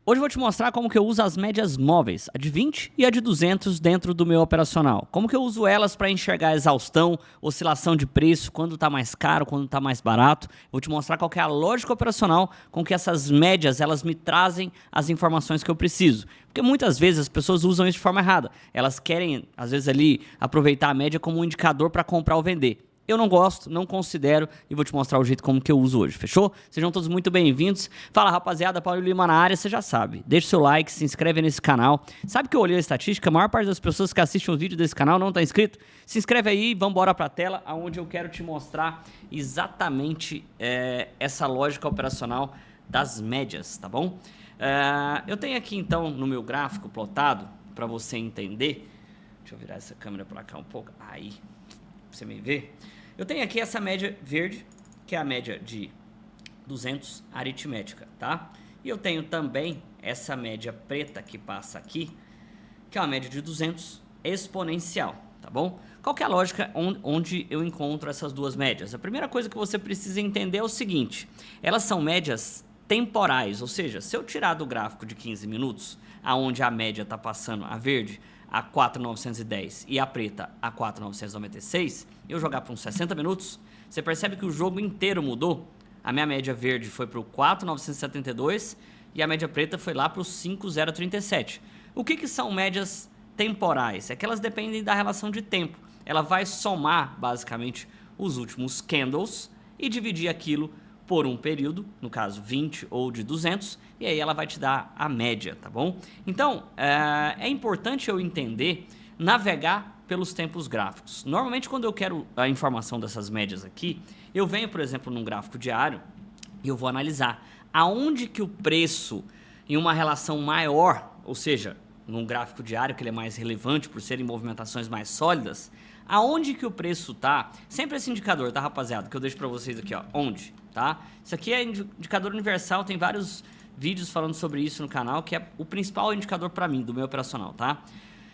Hoje eu vou te mostrar como que eu uso as médias móveis, a de 20 e a de 200 dentro do meu operacional. Como que eu uso elas para enxergar a exaustão, oscilação de preço, quando está mais caro, quando está mais barato. Vou te mostrar qual que é a lógica operacional com que essas médias elas me trazem as informações que eu preciso. Porque muitas vezes as pessoas usam isso de forma errada. Elas querem, às vezes, ali aproveitar a média como um indicador para comprar ou vender. Eu não gosto, não considero e vou te mostrar o jeito como que eu uso hoje, fechou? Sejam todos muito bem-vindos. Fala rapaziada, Paulo Lima na área, você já sabe. Deixa o seu like, se inscreve nesse canal. Sabe que eu olhei a estatística, a maior parte das pessoas que assistem os vídeos desse canal não está inscrito? Se inscreve aí e vamos embora para a tela, onde eu quero te mostrar exatamente essa lógica operacional das médias, tá bom? Eu tenho aqui então no meu gráfico plotado, para você entender. Deixa eu virar essa câmera para cá um pouco. Aí, pra você me ver. Eu tenho aqui essa média verde, que é a média de 200 aritmética, tá? E eu tenho também essa média preta que passa aqui, que é uma média de 200 exponencial, tá bom? Qual que é a lógica onde eu encontro essas duas médias? A primeira coisa que você precisa entender é o seguinte: elas são médias temporais, ou seja, se eu tirar do gráfico de 15 minutos, aonde a média está passando, a verde, a 4.910 e a preta a 4.996, eu jogar para uns 60 minutos, você percebe que o jogo inteiro mudou. A minha média verde foi para o 4.972 e a média preta foi lá para o 5.037. O que são médias temporais? É que elas dependem da relação de tempo. Ela vai somar, basicamente, os últimos candles e dividir aquilo por um período, no caso 20 ou de 200, e aí ela vai te dar a média, tá bom? Então, é importante eu entender, navegar pelos tempos gráficos. Normalmente, quando eu quero a informação dessas médias aqui, eu venho, por exemplo, num gráfico diário e eu vou analisar aonde que o preço, em uma relação maior, ou seja, num gráfico diário que ele é mais relevante por serem movimentações mais sólidas, aonde que o preço tá, sempre esse indicador, tá rapaziada, que eu deixo pra vocês aqui, ó, onde, tá? Isso aqui é indicador universal, tem vários vídeos falando sobre isso no canal, que é o principal indicador pra mim, do meu operacional, tá?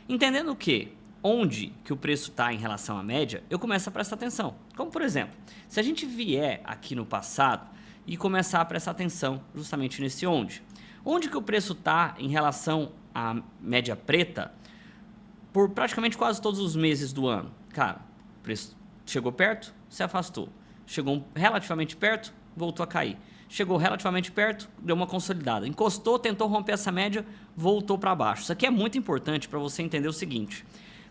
Entendendo o que? Onde que o preço tá em relação à média, eu começo a prestar atenção. Como por exemplo, se a gente vier aqui no passado e começar a prestar atenção justamente nesse onde. Onde que o preço tá em relação à média preta por praticamente quase todos os meses do ano? Cara, o preço chegou perto, se afastou. Chegou relativamente perto, voltou a cair. Chegou relativamente perto, deu uma consolidada. Encostou, tentou romper essa média, voltou para baixo. Isso aqui é muito importante para você entender o seguinte.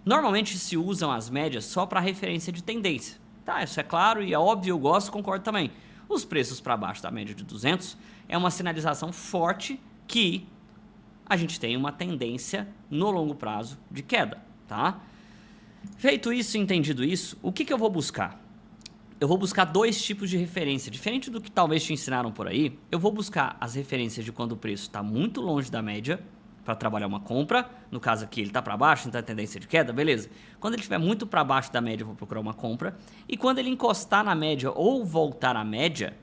Normalmente se usam as médias só para referência de tendência. Tá, isso é claro e é óbvio, eu gosto, concordo também. Os preços para baixo da média de 200 é uma sinalização forte que a gente tem uma tendência no longo prazo de queda, tá? Feito isso, entendido isso, o que eu vou buscar? Eu vou buscar dois tipos de referência. Diferente do que talvez te ensinaram por aí, eu vou buscar as referências de quando o preço está muito longe da média para trabalhar uma compra. No caso aqui ele está para baixo, então é tendência de queda, beleza. Quando ele estiver muito para baixo da média, eu vou procurar uma compra. E quando ele encostar na média ou voltar à média,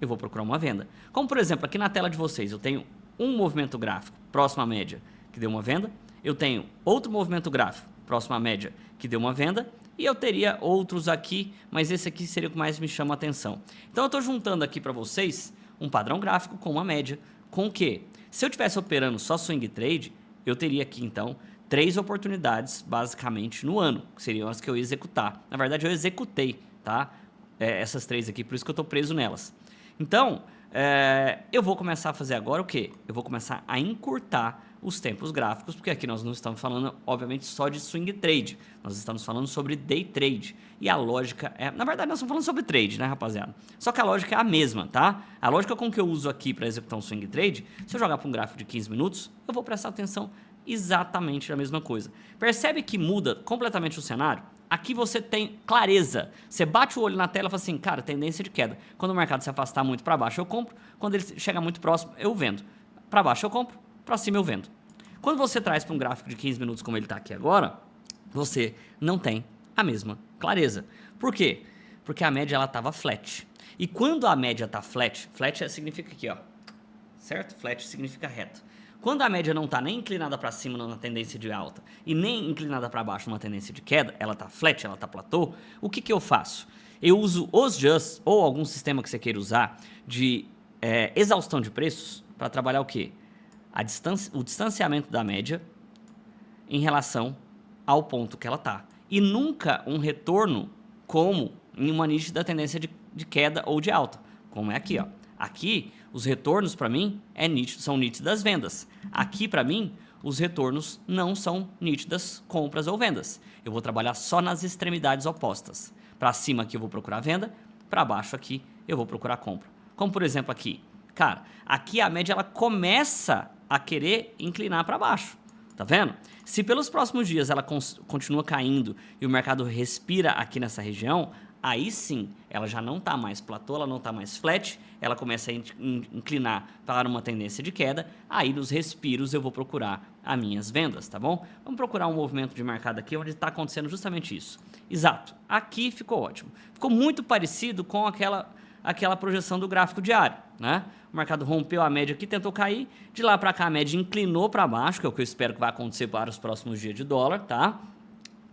eu vou procurar uma venda. Como por exemplo, aqui na tela de vocês, eu tenho um movimento gráfico próximo à média que deu uma venda. Eu tenho outro movimento gráfico próximo à média que deu uma venda. E eu teria outros aqui, mas esse aqui seria o que mais me chama a atenção. Então eu estou juntando aqui para vocês um padrão gráfico com uma média, com o quê? Se eu estivesse operando só swing trade, eu teria aqui então 3 oportunidades basicamente no ano, que seriam as que eu ia executar. Na verdade eu executei, tá? Essas 3 aqui, por isso que eu estou preso nelas. Então, eu vou começar a fazer agora o quê? Eu vou começar a encurtar os tempos gráficos, porque aqui nós não estamos falando, obviamente, só de swing trade. Nós estamos falando sobre day trade. E a lógica é... Na verdade, nós estamos falando sobre trade, né, rapaziada? Só que a lógica é a mesma, tá? A lógica com que eu uso aqui para executar um swing trade, se eu jogar para um gráfico de 15 minutos, eu vou prestar atenção exatamente na mesma coisa. Percebe que muda completamente o cenário? Aqui você tem clareza. Você bate o olho na tela e fala assim, cara, tendência de queda. Quando o mercado se afastar muito para baixo, eu compro. Quando ele chega muito próximo, eu vendo. Para baixo eu compro, para cima eu vendo. Quando você traz para um gráfico de 15 minutos como ele está aqui agora, você não tem a mesma clareza. Por quê? Porque a média ela estava flat. E quando a média está flat, flat significa aqui, ó, certo? Flat significa reto. Quando a média não está nem inclinada para cima numa tendência de alta e nem inclinada para baixo numa tendência de queda, ela está flat, ela está platô, o que eu faço? Eu uso os Just ou algum sistema que você queira usar de exaustão de preços para trabalhar o quê? o distanciamento da média em relação ao ponto que ela está. E nunca um retorno como em uma nítida tendência de queda ou de alta, como é aqui, ó. Aqui, os retornos para mim são nítidas vendas. Aqui, para mim, os retornos não são nítidas compras ou vendas. Eu vou trabalhar só nas extremidades opostas. Para cima aqui eu vou procurar venda, para baixo aqui eu vou procurar compra. Como por exemplo aqui. Cara, aqui a média ela começa a querer inclinar para baixo. Tá vendo? Se pelos próximos dias ela continua caindo e o mercado respira aqui nessa região, aí sim, ela já não está mais platô, ela não está mais flat, ela começa a inclinar para uma tendência de queda, aí nos respiros eu vou procurar as minhas vendas, tá bom? Vamos procurar um movimento de mercado aqui onde está acontecendo justamente isso. Exato, aqui ficou ótimo. Ficou muito parecido com aquela projeção do gráfico diário, né? O mercado rompeu a média aqui, tentou cair, de lá para cá a média inclinou para baixo, que é o que eu espero que vai acontecer para os próximos dias de dólar, tá?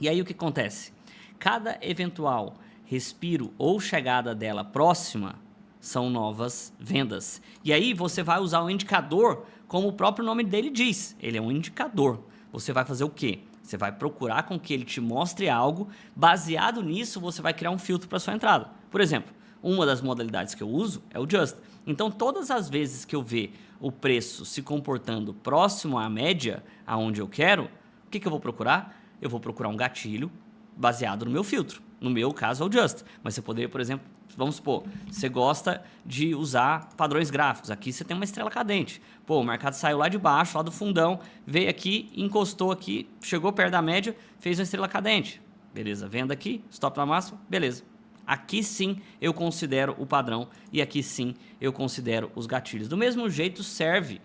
E aí o que acontece? Cada eventual respiro ou chegada dela próxima são novas vendas. E aí você vai usar o indicador como o próprio nome dele diz. Ele é um indicador. Você vai fazer o quê? Você vai procurar com que ele te mostre algo. Baseado nisso, você vai criar um filtro para sua entrada. Por exemplo, uma das modalidades que eu uso é o Just. Então, todas as vezes que eu ver o preço se comportando próximo à média, aonde eu quero, o que eu vou procurar? Eu vou procurar um gatilho baseado no meu filtro. No meu caso é o Just, mas você poderia, por exemplo, vamos supor, você gosta de usar padrões gráficos. Aqui você tem uma estrela cadente. Pô, o mercado saiu lá de baixo, lá do fundão, veio aqui, encostou aqui, chegou perto da média, fez uma estrela cadente. Beleza, venda aqui, stop na máxima, beleza. Aqui sim eu considero o padrão e aqui sim eu considero os gatilhos. Do mesmo jeito serve,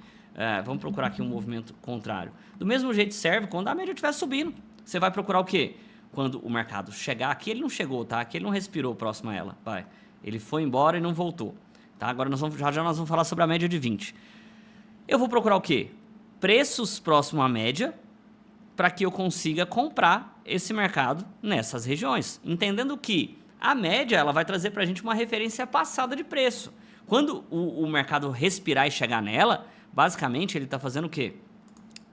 vamos procurar aqui um movimento contrário. Do mesmo jeito serve quando a média estiver subindo. Você vai procurar o quê? Quando o mercado chegar, aqui ele não chegou, tá? Aqui ele não respirou próximo a ela, vai. Ele foi embora e não voltou, tá? Agora nós vamos falar sobre a média de 20. Eu vou procurar o quê? Preços próximo à média para que eu consiga comprar esse mercado nessas regiões. Entendendo que a média ela vai trazer para a gente uma referência passada de preço. Quando o mercado respirar e chegar nela, basicamente ele está fazendo o quê?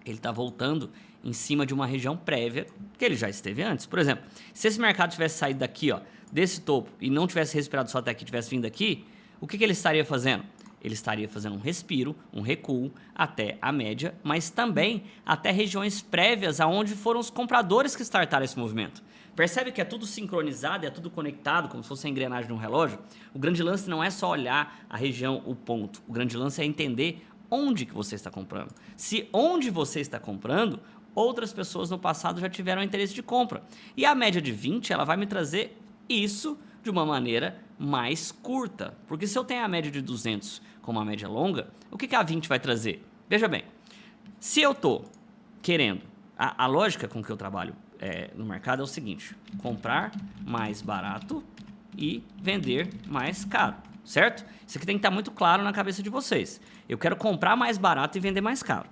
Ele está voltando em cima de uma região prévia que ele já esteve antes. Por exemplo, se esse mercado tivesse saído daqui, ó, desse topo, e não tivesse respirado só até aqui, tivesse vindo aqui, o que ele estaria fazendo? Ele estaria fazendo um respiro, um recuo até a média, mas também até regiões prévias aonde foram os compradores que startaram esse movimento. Percebe que é tudo sincronizado, é tudo conectado, como se fosse a engrenagem de um relógio? O grande lance não é só olhar a região, o ponto. O grande lance é entender onde que você está comprando. Se onde você está comprando, outras pessoas no passado já tiveram interesse de compra. E a média de 20, ela vai me trazer isso de uma maneira mais curta. Porque se eu tenho a média de 200 como uma média longa, o que a 20 vai trazer? Veja bem, se eu estou querendo, a lógica com que eu trabalho no mercado é o seguinte: comprar mais barato e vender mais caro, certo? Isso aqui tem que estar muito claro na cabeça de vocês. Eu quero comprar mais barato e vender mais caro.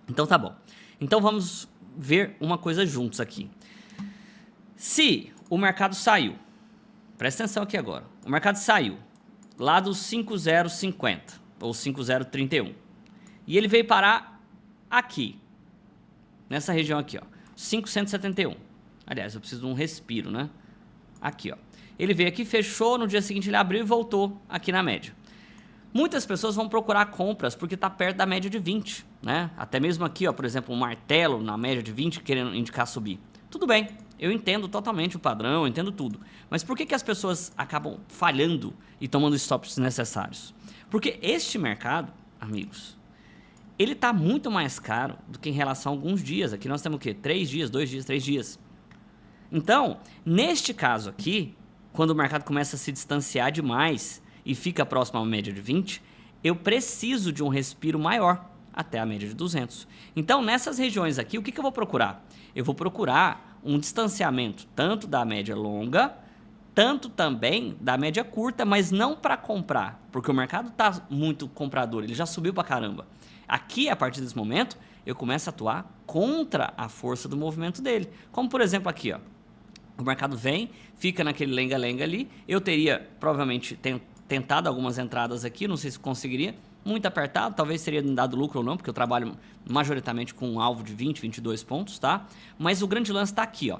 Então tá bom. Então vamos ver uma coisa juntos aqui. Se o mercado saiu, presta atenção aqui agora, o mercado saiu lá dos 5,050 ou 5,031 e ele veio parar aqui, nessa região aqui, ó, 571. Aliás, eu preciso de um respiro, né? Aqui, ó. Ele veio aqui, fechou, no dia seguinte ele abriu e voltou aqui na média. Muitas pessoas vão procurar compras porque está perto da média de 20, né? Até mesmo aqui, ó, por exemplo, um martelo na média de 20 querendo indicar subir. Tudo bem, eu entendo totalmente o padrão, eu entendo tudo. Mas por que as pessoas acabam falhando e tomando stops desnecessários? Porque este mercado, amigos, ele está muito mais caro do que em relação a alguns dias. Aqui nós temos o quê? 3 dias, 2 dias, 3 dias. Então, neste caso aqui, quando o mercado começa a se distanciar demais e fica próximo à média de 20, eu preciso de um respiro maior até a média de 200. Então, nessas regiões aqui, o que eu vou procurar? Eu vou procurar um distanciamento tanto da média longa, tanto também da média curta, mas não para comprar, porque o mercado está muito comprador, ele já subiu para caramba. Aqui, a partir desse momento, eu começo a atuar contra a força do movimento dele. Como, por exemplo, aqui, ó. O mercado vem, fica naquele lenga-lenga ali. Eu teria, provavelmente, tentado algumas entradas aqui, não sei se conseguiria. muito apertado, talvez teria dado lucro ou não, porque eu trabalho majoritariamente com um alvo de 20, 22 pontos, tá? Mas o grande lance está aqui, ó.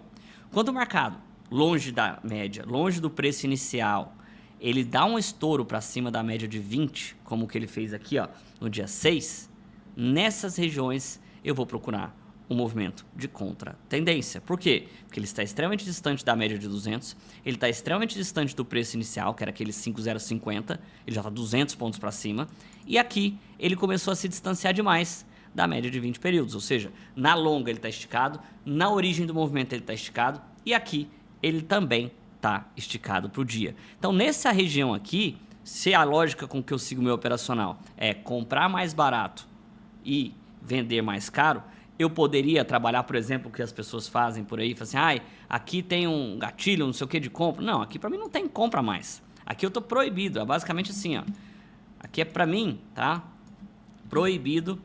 Quando o mercado, longe da média, longe do preço inicial, ele dá um estouro para cima da média de 20, como o que ele fez aqui, ó, no dia 6, nessas regiões eu vou procurar um movimento de contra-tendência. Por quê? Porque ele está extremamente distante da média de 200, ele está extremamente distante do preço inicial, que era aquele 5,050, ele já está 200 pontos para cima, e aqui ele começou a se distanciar demais da média de 20 períodos, ou seja, na longa ele está esticado, na origem do movimento ele está esticado, e aqui ele também está esticado para o dia. Então, nessa região aqui, se a lógica com que eu sigo o meu operacional é comprar mais barato e vender mais caro, eu poderia trabalhar, por exemplo, o que as pessoas fazem por aí, falam assim, ai, aqui tem um gatilho, não sei o que de compra. Não, aqui para mim não tem compra mais. Aqui eu tô proibido, é basicamente assim, ó. Aqui é para mim, tá? Proibido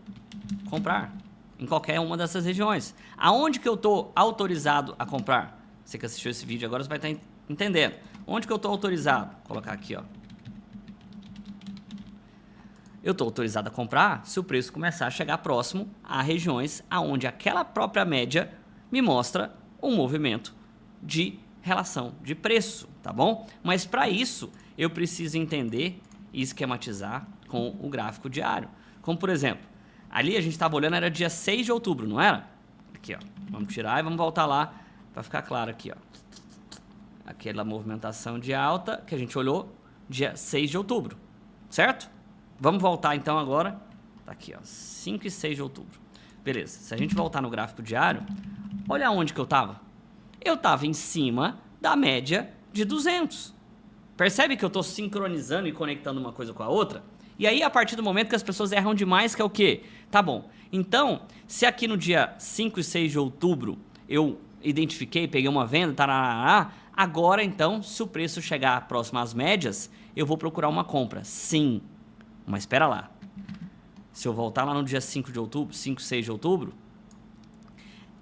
comprar em qualquer uma dessas regiões. Aonde que eu tô autorizado a comprar? Você que assistiu esse vídeo agora, você vai estar entendendo. Onde que eu tô autorizado? Vou colocar aqui, ó. Eu estou autorizado a comprar se o preço começar a chegar próximo a regiões onde aquela própria média me mostra um movimento de relação de preço, tá bom? Mas para isso, eu preciso entender e esquematizar com o gráfico diário. Como, por exemplo, ali a gente estava olhando, era dia 6 de outubro, não era? Aqui, ó. Vamos tirar e vamos voltar lá para ficar claro aqui, ó. Aquela movimentação de alta que a gente olhou dia 6 de outubro, certo? Vamos voltar então agora, tá aqui ó, 5 e 6 de outubro. Beleza, se a gente voltar no gráfico diário, olha onde que eu tava. Eu tava em cima da média de 200. Percebe que eu tô sincronizando e conectando uma coisa com a outra? E aí a partir do momento que as pessoas erram demais, que é o quê? Tá bom, então, se aqui no dia 5 e 6 de outubro eu identifiquei, peguei uma venda, tarará, agora então, se o preço chegar próximo às médias, eu vou procurar uma compra. Sim. Mas espera lá, se eu voltar lá no dia 5 de outubro, 5, 6 de outubro,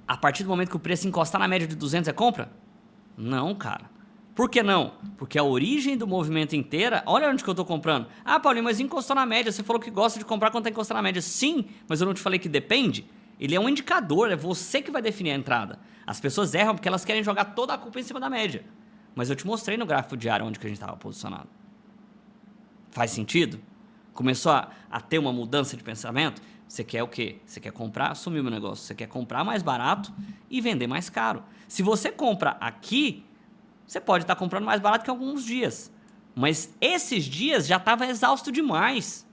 a partir do momento que o preço encostar na média de 200 é compra? Não, cara. Por que não? Porque a origem do movimento inteira, olha onde que eu tô comprando. Ah, Paulinho, mas encostou na média, você falou que gosta de comprar quando tá encostando na média. Sim, mas eu não te falei que depende? Ele é um indicador, é você que vai definir a entrada. As pessoas erram porque elas querem jogar toda a culpa em cima da média. Mas eu te mostrei no gráfico diário onde que a gente estava posicionado. Faz sentido? Começou a ter uma mudança de pensamento? Você quer o quê? Você quer comprar, assumir o meu negócio. Você quer comprar mais barato e vender mais caro. Se você compra aqui, você pode estar comprando mais barato que alguns dias. Mas esses dias já estava exausto demais.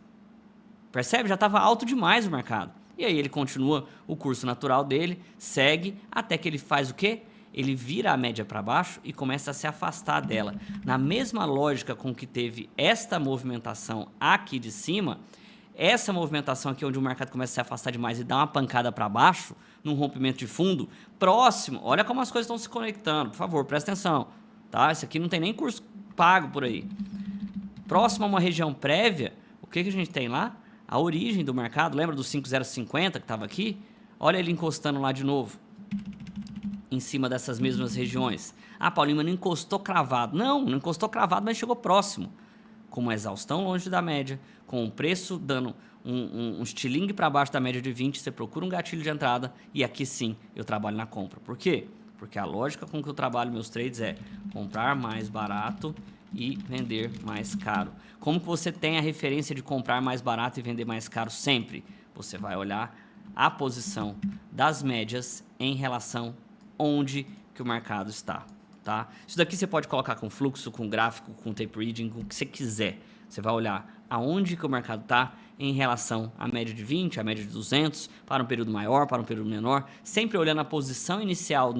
Percebe? Já estava alto demais o mercado. E aí ele continua o curso natural dele, segue, até que ele faz o quê? Ele vira a média para baixo e começa a se afastar dela. Na mesma lógica com que teve esta movimentação aqui de cima, essa movimentação aqui onde o mercado começa a se afastar demais e dá uma pancada para baixo, num rompimento de fundo, próximo, olha como as coisas estão se conectando, por favor, presta atenção, tá? Isso aqui não tem nem curso pago por aí. Próximo a uma região prévia, o que a gente tem lá? A origem do mercado, lembra do 5050 que estava aqui? Olha ele encostando lá de novo. Em cima dessas mesmas regiões. Ah, Paulinho, mas não encostou cravado. Não encostou cravado, mas chegou próximo. Com uma exaustão longe da média, com o preço dando um estilingue para baixo da média de 20, você procura um gatilho de entrada e aqui sim eu trabalho na compra. Por quê? Porque a lógica com que eu trabalho meus trades é comprar mais barato e vender mais caro. Como que você tem a referência de comprar mais barato e vender mais caro sempre? Você vai olhar a posição das médias em relação onde que o mercado está, tá? Isso daqui você pode colocar com fluxo, com gráfico, com tape reading, com o que você quiser. Você vai olhar aonde que o mercado está em relação à média de 20, à média de 200, para um período maior, para um período menor, sempre olhando a posição inicial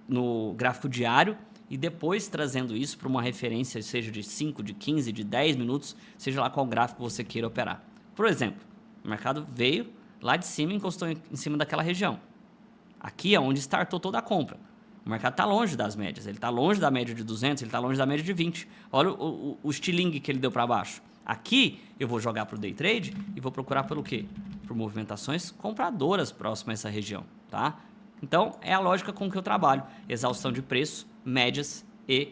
no gráfico diário e depois trazendo isso para uma referência, seja de 5, de 15, de 10 minutos, seja lá qual gráfico você queira operar. Por exemplo, o mercado veio lá de cima e encostou em cima daquela região. Aqui é onde startou toda a compra. O mercado está longe das médias. Ele está longe da média de 200, ele está longe da média de 20. Olha o estilingue que ele deu para baixo. Aqui eu vou jogar para o day trade e vou procurar pelo quê? Por movimentações compradoras próximas a essa região, tá? Então, é a lógica com que eu trabalho. Exaustão de preço, médias e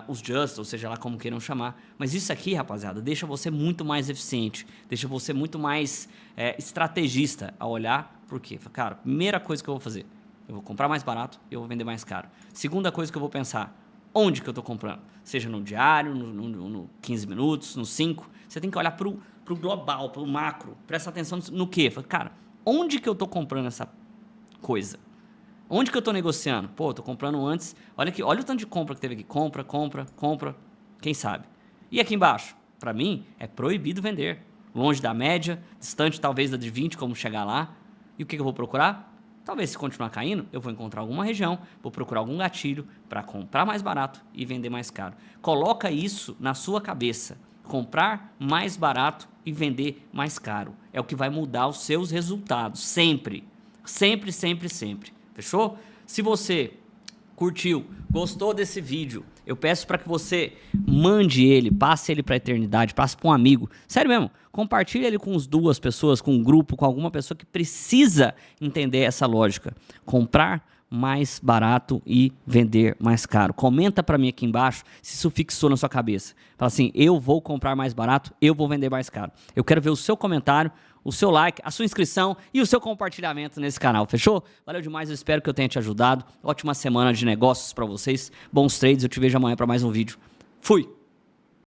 os just, ou seja lá como queiram chamar. Mas isso aqui, rapaziada, deixa você muito mais eficiente, deixa você muito mais estrategista a olhar. Por quê? Cara, primeira coisa que eu vou fazer, eu vou comprar mais barato e eu vou vender mais caro. Segunda coisa que eu vou pensar, onde que eu estou comprando? Seja no diário, no 15 minutos, no 5. Você tem que olhar pro global, pro macro. Presta atenção no quê? Cara, onde que eu estou comprando essa coisa? Onde que eu estou negociando? Pô, eu estou comprando antes. Olha aqui, olha o tanto de compra que teve aqui. Compra. Quem sabe? E aqui embaixo? Para mim, é proibido vender. Longe da média, distante talvez da de 20, como chegar lá. E o que eu vou procurar? Talvez se continuar caindo, eu vou encontrar alguma região, vou procurar algum gatilho para comprar mais barato e vender mais caro. Coloca isso na sua cabeça. Comprar mais barato e vender mais caro. É o que vai mudar os seus resultados. Sempre. Sempre, sempre, sempre. Fechou? Se você curtiu, gostou desse vídeo, eu peço para que você mande ele, passe ele para a eternidade, passe para um amigo. Sério mesmo, compartilhe ele com as 2 pessoas, com um grupo, com alguma pessoa que precisa entender essa lógica. Comprar mais barato e vender mais caro. Comenta para mim aqui embaixo se isso fixou na sua cabeça. Fala assim, eu vou comprar mais barato, eu vou vender mais caro. Eu quero ver o seu comentário, o seu like, a sua inscrição e o seu compartilhamento nesse canal, fechou? Valeu demais, eu espero que eu tenha te ajudado. Ótima semana de negócios para vocês, bons trades, eu te vejo amanhã para mais um vídeo. Fui!